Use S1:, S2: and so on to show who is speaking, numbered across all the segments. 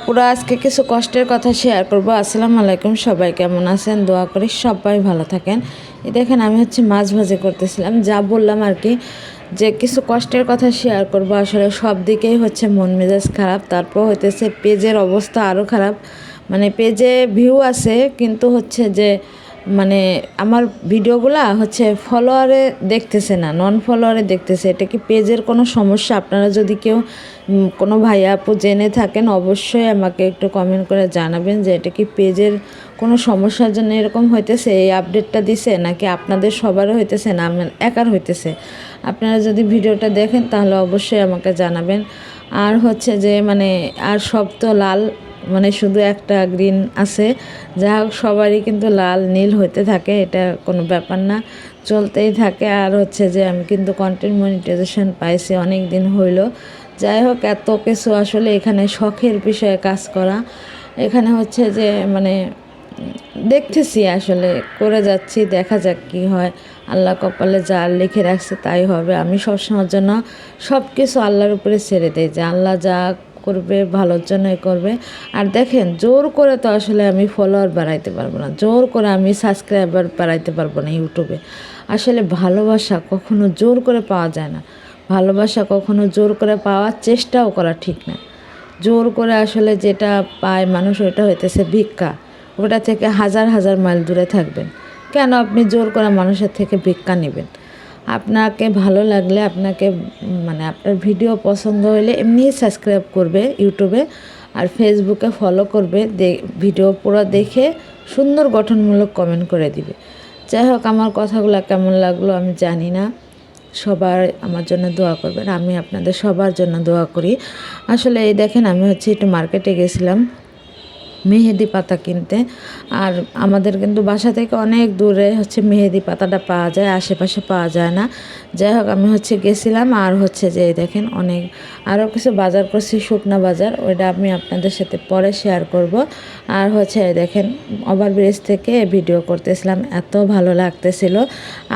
S1: পুরো আজকে কিছু কষ্টের কথা শেয়ার করব। আসসালামু আলাইকুম, সবাই কেমন আছেন? দোয়া করি সবাই ভালো থাকেন। এই দেখেন আমি মাছ ভাজি করতেছিলাম, যা বললাম আর কি, যে কিছু কষ্টের কথা শেয়ার করব। আসলে সব দিকেই মন মেজাজ খারাপ, তারপর পেজের অবস্থা আরও খারাপ। মানে পেজে ভিউ আছে কিন্তু যে মানে আমার ভিডিওগুলা ফলোয়ারে দেখতেছে না, নন ফলোয়ারে দেখতেছে। এটা কি পেজের কোনো সমস্যা? আপনারা যদি কেউ কোনো ভাইয়া আপু জেনে থাকেন অবশ্যই আমাকে একটু কমেন্ট করে জানাবেন যে এটা কি পেজের কোনো সমস্যার জন্য এরকম হইতেছে, এই আপডেটটা দিছে, নাকি আপনাদের সবারও হইতেছে, না আমার একার হইতেছে। আপনারা যদি ভিডিওটা দেখেন তাহলে অবশ্যই আমাকে জানাবেন। আর যে আর সব তো লাল, শুধু একটা গ্রিন আছে। যা হোক, সবারই কিন্তু লাল নীল হতে থাকে, এটা কোনো ব্যাপার না, চলতেই থাকে। আর যে আমি কিন্তু কন্টেন্ট মনিটাইজেশন পাইছি অনেক দিন হইল। যাই হোক, এত কিছু আসলে এখানে শখের বিষয়ে কাজ করা। এখানে যে দেখতেছি, আসলে করে যাচ্ছি, দেখা যাক কী হয়। আল্লাহ কপালে যা লিখে রাখছে তাই হবে। আমি সবসময়ের জন্য সব কিছু আল্লাহর উপরে ছেড়ে দিই, যে আল্লাহ যা করবে ভালোর জন্যই করবে। আর দেখেন, জোর করে তো আসলে আমি ফলোয়ার বাড়াইতে পারবো না, জোর করে আমি সাবস্ক্রাইবার বাড়াইতে পারবো না ইউটিউবে। আসলে ভালোবাসা কখনো জোর করে পাওয়া যায় না, ভালোবাসা কখনো জোর করে পাওয়ার চেষ্টাও করা ঠিক না। জোর করে আসলে যেটা পায় মানুষ, ওটা হইতেছে ভিক্ষা। ওটা থেকে হাজার হাজার মাইল দূরে থাকবেন। কেন আপনি জোর করে মানুষের থেকে ভিক্ষা নেবেন? আপনাকে ভালো লাগলে, আপনাকে আপনার ভিডিও পছন্দ হলে এমনিই সাবস্ক্রাইব করবে ইউটিউবে, আর ফেসবুকে ফলো করবে, ভিডিও পুরো দেখে সুন্দর গঠনমূলক কমেন্ট করে দিবে। যাই হোক, আমার কথাগুলো কেমন লাগলো আমি জানি না। সবার আমার জন্য দোয়া করবেন, আমি আপনাদের সবার জন্য দোয়া করি। আসলে এই দেখেন, আমি একটু মার্কেটে গেছিলাম মেহেদি পাতা কিনতে। আর আমাদের কিন্তু বাসা থেকে অনেক দূরে মেহেদি পাতাটা পাওয়া যায়, আশেপাশে পাওয়া যায় না। যাই হোক, আমি গেছিলাম। আর যে এই দেখেন, অনেক আরও কিছু বাজার করছি, শুকনা বাজার, ওইটা আমি আপনাদের সাথে পরে শেয়ার করব। আর এই দেখেন, ওভারব্রিজ থেকে ভিডিও করতেছিলাম, এত ভালো লাগতেছিল।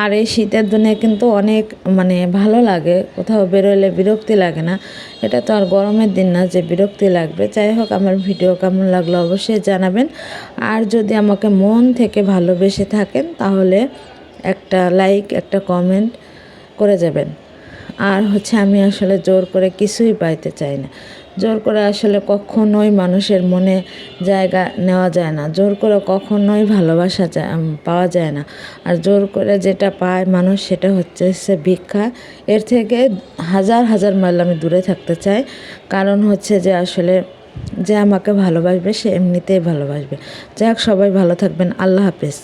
S1: আর এই শীতের দিনে কিন্তু অনেক ভালো লাগে, কোথাও বেরোলে বিরক্তি লাগে না। এটা তো আর গরমের দিন না যে বিরক্তি লাগবে। যাই হোক, আমার ভিডিও কেমন লাগলো অবশ্যই জানাবেন। আর যদি আমাকে মন থেকে ভালোবেসে থাকেন তাহলে একটা লাইক, একটা কমেন্ট করে যাবেন। আর আমি আসলে জোর করে কিছুই পাইতে চাই না। জোর করে আসলে কখনোই মানুষের মনে জায়গা নেওয়া যায় না, জোর করে কখনোই ভালোবাসা পাওয়া যায় না। আর জোর করে যেটা পায় মানুষ, সেটা হচ্ছে ভিক্ষা। এর থেকে হাজার হাজার মাইল আমি দূরে থাকতে চাই। কারণ যে আসলে যে আমাকে ভালোবাসবে সে এমনিতেই ভালোবাসবে। যাই হোক, সবাই ভালো থাকবেন। আল্লাহ হাফেজ।